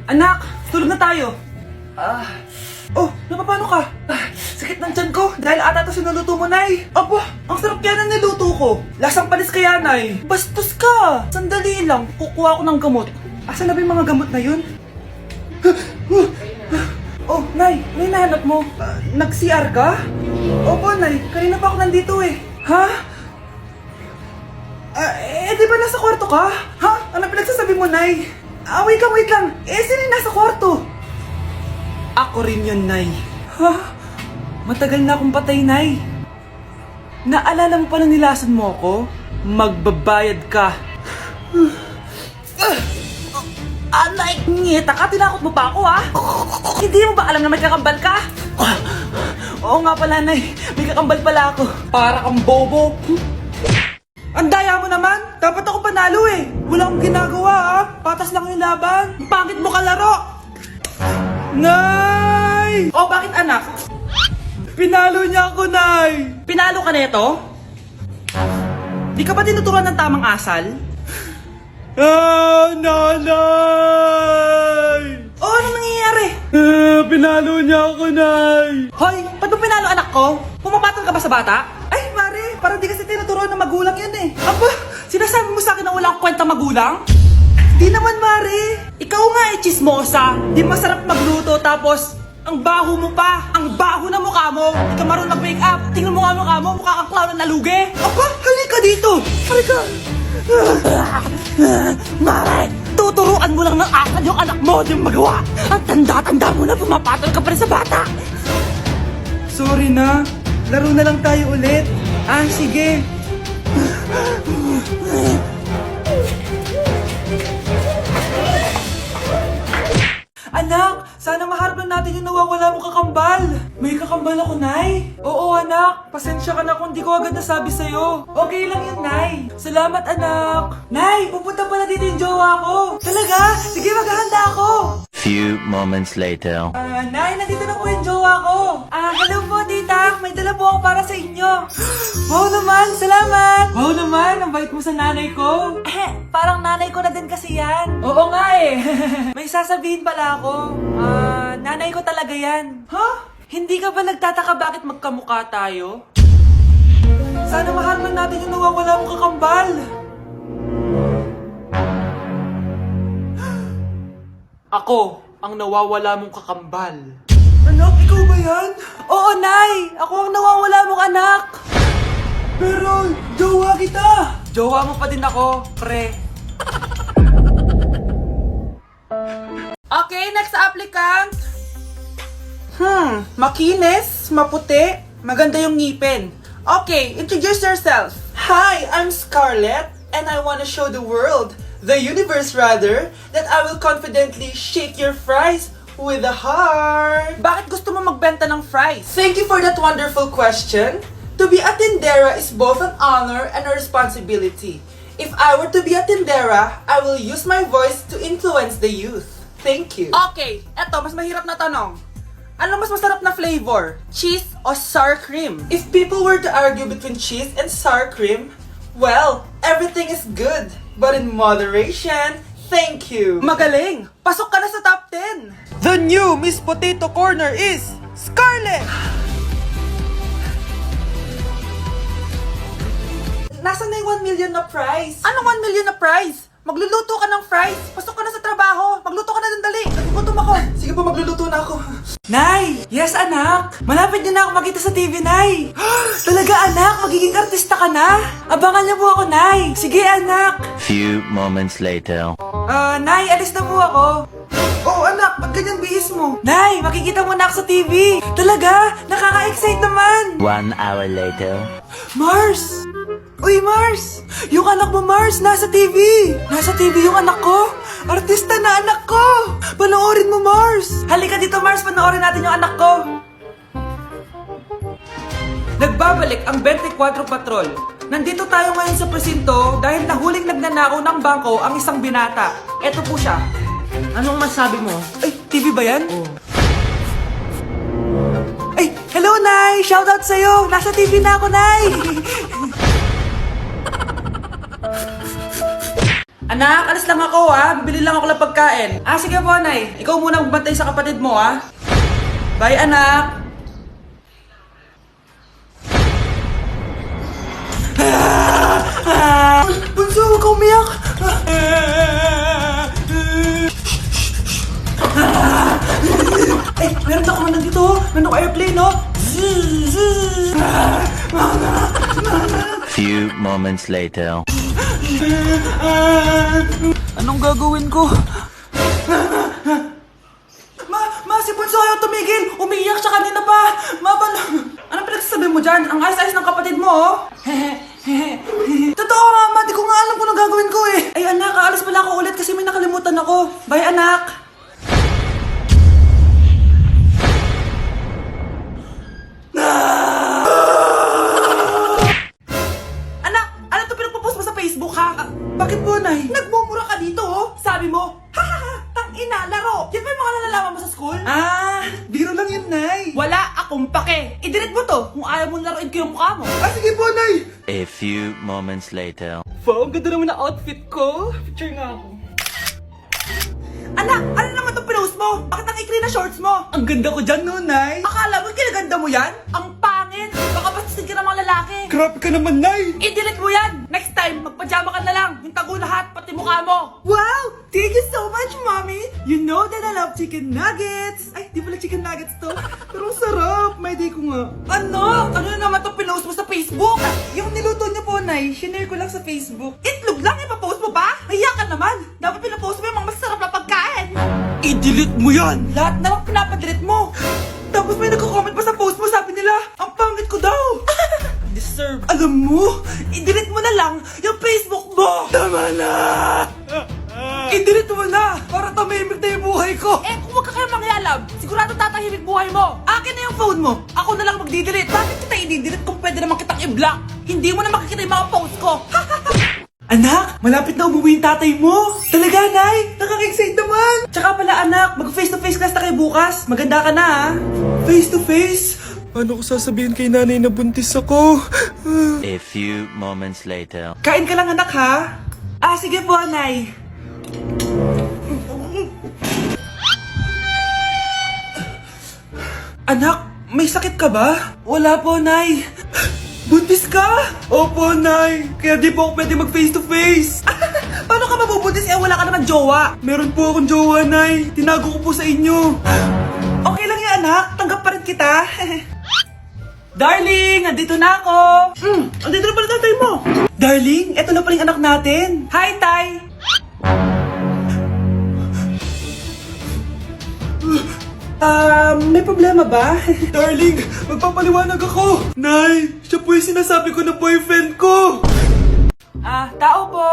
Anak, tulog na tayo. Oh, napapano ka? Sakit ng tiyan ko dahil ata ito sinuluto mo, Nay. Aba, ang sarap kaya na niluto ko. Lasang panis kaya, Nay. Bastos ka. Sandali lang, kukuha ko ng gamot. Asa na ba yung mga gamot na yun? Oh, Nay, ano yung nahanap mo? Nag-CR ka? Opo, Nay, kanina pa ako nandito eh. Ha? Di ba nasa kwarto ka? Ha? Ano pinagsasabi mo, Nay? Wait lang. Sino yung nasa kwarto? Ako rin yun, Nay. Ha? Matagal na akong patay, Nay. Naalala mo pa na nilasan mo ako? Magbabayad ka. Nay, ngita ka, tinakot mo pa ako, ha? Hindi mo ba alam na may kakambal ka? Oo nga pala, Nay. May kakambal pala ako. Para kang bobo. Ang daya mo naman! Dapat ako panalo eh! Wala akong ginagawa ha! Patas lang yung laban! Pangit mo kalaro! Nay! Oh, bakit anak? Pinalo niya ako, Nay! Pinalo ka neto? Di ka ba tinuturuan ng tamang asal? Nanay! Oh, anong nangyayari? Pinalo niya ako, Nay! Hoy, ba't mo pinalo anak ko? Pumapatol ka ba sa bata? Ay, Mare, parang di kasi tinuturuan ng magulang yan eh. Aba, sinasabi mo sa akin na wala akong kwenta magulang? Di naman, Mare. Ikaw nga eh, chismosa. Di masarap magluto tapos ang baho mo pa. Ang baho na mukha mo. Di ka marunong mag-make up. Tingnan mo nga mukha mo. Mukha kang clown na nalugi. Aba, halika dito. Halika. Mare, tuturuan mo lang ng asal yung anak mo yung magawa. Ang tanda-tanda mo na pumapatol ka pa rin sa bata. Sorry na. Laro na lang tayo ulit. Sige. Anak, sana maharap na natin yung nawawala mong kakambal. May kakambal ako, Nay. Oo, anak. Pasensya ka na kung di ko agad nasabi sa'yo. Okay lang yun, Nay. Salamat, anak. Nay, pupunta pala dito yung jowa ko. Talaga? Sige, maghahanda ako. Few moments later. Nay, nandito na po yung jowa ko. Hello po, tita. May dala po ako para sa inyo. Wow naman, salamat. Wow naman, ang bait mo sa nanay ko. Parang nanay ko na din kasi yan. Oo nga eh. May sasabihin pala ako. Nanay ko talaga yan. Ha? Hindi ka ba nagtataka bakit magkamukha tayo? Sana maharman natin yung nawawala mong kakambal. Ako, ang nawawala mong kakambal. Anak, ikaw ba yan? Oo, Nay! Ako ang nawawala mong anak! Pero, jowa kita! Jowa mo pa din ako, pre. Okay, next applicant. Makinis, maputi, maganda yung ngipin. Okay, introduce yourself. Hi, I'm Scarlett, and I want to show the world, the universe rather, that I will confidently shake your fries with a heart. Bakit gusto mo magbenta ng fries? Thank you for that wonderful question. To be a tindera is both an honor and a responsibility. If I were to be a tindera, I will use my voice to influence the youth. Thank you. Okay, eto, mas mahirap na tanong. Ano mas masarap na flavor? Cheese o sour cream? If people were to argue between cheese and sour cream, well, everything is good, but in moderation. Thank you. Magaling! Pasok ka na sa top 10. The new Miss Potato Corner is Scarlett! Nasaan na yung 1 million na prize? Anong 1 million na prize? Magluluto ka ng fries. Pasok ka na sa trabaho. Magluto ka na ng dali. Nagugutom ako. Sige po, magluluto na ako. Nay! Yes, anak! Malapit niyo na ako makita sa TV, Nay! Talaga, anak? Magiging artista ka na? Abangan niyo po ako, Nay! Sige, anak! Few moments later. Nay, alis na po ako. Oh, anak, ba't ganyan bihis mo? Nay, makikita mo na ako sa TV. Talaga? Nakaka-excite naman. 1 hour later. Mars! Uy, Mars! Yung anak mo, Mars, nasa TV! Nasa TV yung anak ko! Artista na anak ko! Panoorin mo, Mars! Halika dito, Mars, panoorin natin yung anak ko! Nagbabalik ang 24 Patrol. Nandito tayo ngayon sa presinto dahil nahuling nagnanakaw ng bangko ang isang binata. Eto po siya. Anong masabi mo? Ay, TV ba yan? Oh. Ay, hello, Nay! Shoutout sa'yo! Nasa TV na ako, Nay! Anak, alis lang ako bibili lang ako ng pagkain. Sige po, Nay. Ikaw muna magbantay sa kapatid mo Bye, anak. Bunso, huwag ka umiyak. Meron na kumandan dito. Meron ako airplane, Few moments later. Anong gagawin ko? Si Bunso ayaw tumigil. Umiiyak siya kanina pa. Anong pinagsasabi mo dyan? Ang ayos-ayos ng kapatid mo, Totoo nga, di ko nga alam kung anong gagawin ko Ay anak, aalis pala ako ulit kasi may nakalimutan ako. Bye anak. Anak, ano to pinagpo-post mo sa Facebook bakit po, Nay? Nagmumura ka dito Sabi mo, tang-ina, laro. Yan ba yung mga nalalaman mo sa school? Biro lang yun, Nay. Wala akong pake. I-delete mo to kung ayaw mong laruin ko yung mukha mo. Sige po, Nay. A few moments later. Ang ganda naman na outfit ko. Picture nga ako. Anak, ano naman itong pinost mo? Bakit ang ikli na shorts mo? Ang ganda ko dyan, no, Nay? Akala mo kinaganda mo yan? Ang pangit. Baka bastasin ka ng mga lalaki. Grabe ka naman, Nay! I-delete mo yan. Next time, magpajama ka na lang. Yung tago lahat, pati mukha mo. Wow! Thank you so much, Mommy. You know that I love chicken nuggets. Ay, di pala chicken nuggets to. Pero sarap. May day ko nga. Ano? Ano na naman itong pinost mo sa Facebook? Yung niluto niyo po, Nay, shinare ko lang sa Facebook. Itlog lang, ipapost mo pa? Hiya ka naman. Dapat pinapost mo yung mga masarap na pagkain. I-delete mo yan. Lahat na lang pinapadelete mo. Tapos may nagko-comment pa sa post mo, sabi nila, ang pangit ko daw. Deserve. Alam mo, i-delete mo na lang yung Facebook mo. Tama na. I-delete mo na para tumimik na yung buhay ko. Kung wag ka kaya mangyalab, sigurado tatahimik buhay mo. Akin na yung phone mo. Ako na lang magdi-delete. Bakit kita i-delete kung pwede naman kitang i-block? Hindi mo na makikita yung mga post ko. Anak, malapit na umuwi yung tatay mo. Talaga, Nay? Nakaka-excite naman. Tsaka pala, anak, mag-face-to-face class na kayo bukas. Maganda ka na, Face-to-face? Paano ko sasabihin kay nanay na buntis ako? A few moments later. Kain ka lang, anak, ha? Sige po, Nay. Anak, may sakit ka ba? Wala po, Nay. Buntis ka? Opo, Nay! Kaya di po ako pwede mag-face-to-face! Paano ka mabubuntis wala ka naman jowa? Meron po akong jowa, Nay! Tinago ko po sa inyo! Okay lang yan, anak. Tanggap pa rin kita. Darling, andito na ako. Andito na pala tatay mo. Darling, eto na pala yung anak natin. Hi, Tay. May problema ba? Darling, magpapaliwanag ako! Nay, siya po yung sinasabi ko na boyfriend ko! Tao po.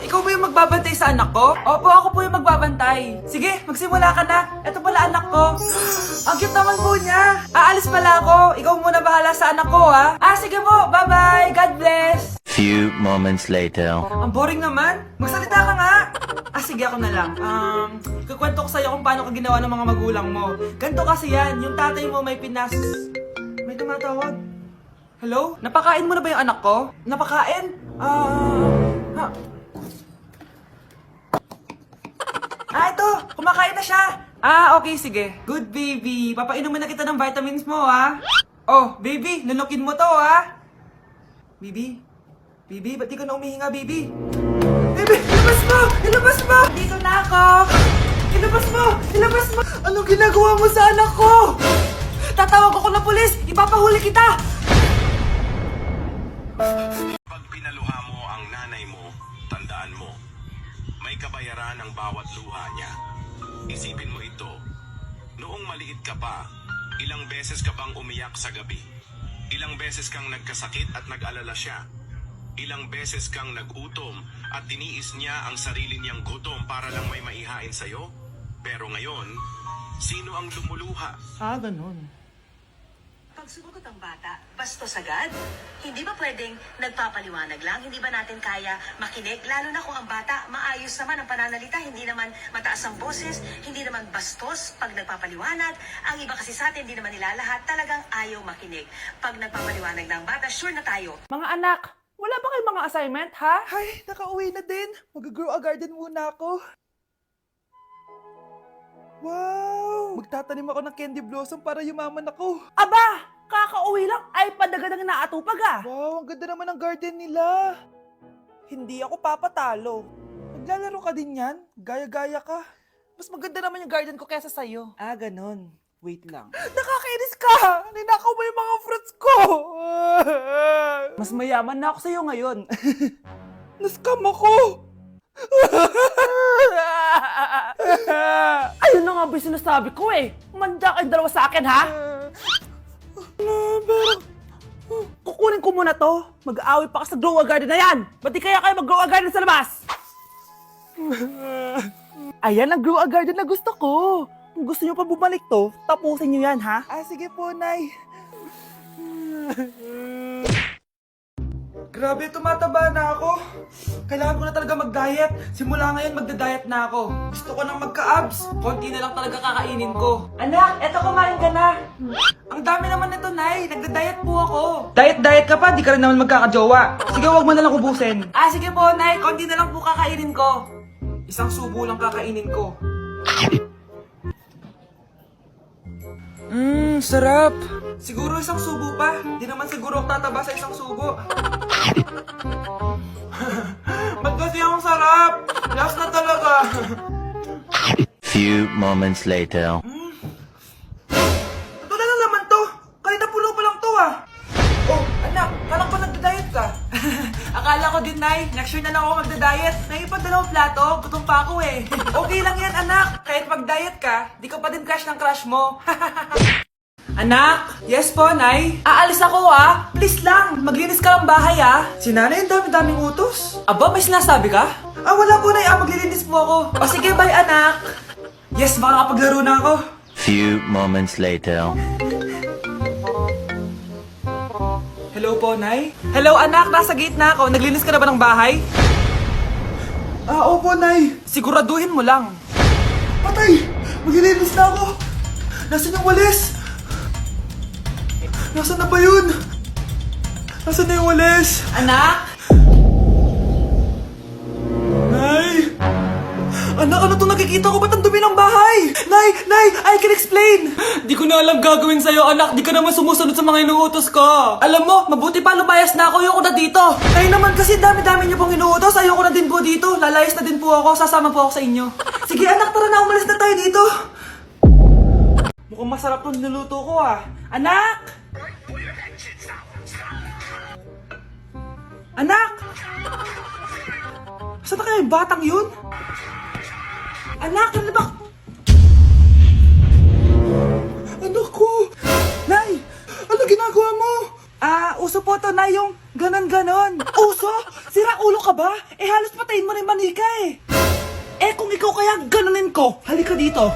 Ikaw ba yung magbabantay sa anak ko? Opo, ako po yung magbabantay. Sige, magsimula ka na. Ito pala anak ko. Ang cute naman po niya. Aalis pala ako. Ikaw muna bahala sa anak ko, sige po. Bye-bye. God bless. Few moments later. Ang boring naman. Magsalita ka nga. Sige, ako na lang. Kukwento ko sa'yo kung paano ka ginawa ng mga magulang mo. Ganto kasi yan. Yung tatay mo may May tumatawag. Hello? Napakain mo na ba yung anak ko? Napakain? Ito. Kumakain na siya. Okay, sige. Good, baby. Papainumin na kita ng vitamins mo, Oh, baby. Lunukin mo to, Baby? Baby, ba't di ka na umihinga, baby? Baby, ilabas mo! Ilabas mo! Dito na ako! Ilabas mo! Ilabas mo! Anong ginagawa mo sa anak ko? Tatawag ako ng pulis! Ipapahuli kita! Pag pinaluha mo ang nanay mo, tandaan mo, may kabayaran ang bawat luha niya. Isipin mo ito, noong maliit ka pa, ilang beses ka bang umiyak sa gabi? Ilang beses kang nagkasakit at nag-alala siya? Ilang beses kang nagutom at tiniis niya ang sarili niyang gutom para lang may maihain sa'yo? Pero ngayon, sino ang lumuluha? Ganun. Pag sumagot ang bata, bastos agad? Hindi ba pwedeng nagpapaliwanag lang? Hindi ba natin kaya makinig? Lalo na kung ang bata, maayos naman ang pananalita, hindi naman mataas ang boses, hindi naman bastos pag nagpapaliwanag. Ang iba kasi sa atin, hindi naman nila lahat talagang ayaw makinig. Pag nagpapaliwanag ng bata, sure na tayo. Mga anak, Wala ba kayong mga assignment, ha? Ay, nakauwi na din. Mag-grow a garden muna ako. Wow! Magtatanim ako ng candy blossom para yumaman ako. Aba! Kakauwi lang ay padagan ng naatupag ah! Wow, ang ganda naman ng garden nila. Hindi ako papatalo. Maglalaro ka din yan? Gaya-gaya ka. Mas maganda naman yung garden ko kesa sa'yo. Ah, ganon. Wait lang. Nakakainis ka! Ninakaw mo yung mga fruits ko! Mas mayaman na ako sa'yo ngayon. Nascam ako! Ayun na nga ba yung sinasabi ko eh! Manda kayong dalawa sa akin, ha? Kukunin ko muna to. Mag-aaway pa ka sa grow a garden na yan. Ba't di kaya kayo mag-grow a garden sa labas? Ayan ang grow a garden na gusto ko. Kung gusto nyo pa bumalik to, tapusin nyo yan, ha? Ah, sige po, Nay. Grabe, tumataba na ako. Kailangan ko na talaga mag-diet. Simula ngayon, magda-diet na ako. Gusto ko nang magka-abs. Konti na lang talaga kakainin ko. Anak, eto kumain ka na. Ang dami naman nito, Nay. Nagda-diet po ako. Diet ka pa? Di ka rin naman magkakajowa. Sige, wag mo na lang ubusin. Ah, sige po, Nay. Konti na lang po kakainin ko. Isang subo lang kakainin ko. Sarap. Siguro isang subo pa. Di naman siguro ako tataba sa isang subo. Ba't kasi ang sarap? Last na talaga. Few moments later. Ito na naman to. Kanina puno pa lang to ah. Oh, anak, kalang pa nagda-diet ka? Akala ko din, Nay. Next year na lang ako magda-diet. Naipad dalawang plato, gutom pa ako eh. Okay lang yan, anak. Kahit mag-diet ka, di ka pa din crush ng crush mo. Anak? Yes po, Nay. Aalis ako ah. Please lang, maglinis ka ng bahay ah. Si Nanay, ang dami-daming utos. Aba, may sinasabi ka? Ah, wala po, Nay. Maglilinis po ako. O sige, bye anak. Yes, makakapaglaro na ako. Few moments later. Hello po, Nay? Hello, anak. Nasa gate na ako. Naglinis ka na ba ng bahay? Ah, opo, Nay. Siguraduhin mo lang. Patay! Maglilinis na ako. Nasaan yung walis? Nasaan na ba yun? Nasaan na yung walis? Anak? Nay! Anak, ano to nakikita ko? Ba't ang dumi ng bahay? Nay! I can explain! Di ko na alam gagawin sa'yo, anak. Di ka naman sumusunod sa mga inuutos ko. Alam mo, mabuti pa lumayas na ako. Ayoko na dito. Nay naman kasi dami-dami niyo pong inuutos. Ayoko na din po dito. Lalayas na din po ako. Sasama po ako sa inyo. Sige anak, tara na. Umalis na tayo dito. Mukhang masarap tong niluluto ko ah. Anak! Anak! Saan na kaya yung batang yun? Anak, ano ba? Anak ko! Nay! Ano ginagawa mo? Uso po to, Nay, yung ganon-ganon. Uso? Sira ulo ka ba? Eh, halos patayin mo na yung manika eh. Eh, kung ikaw kaya ganunin ko, halika dito.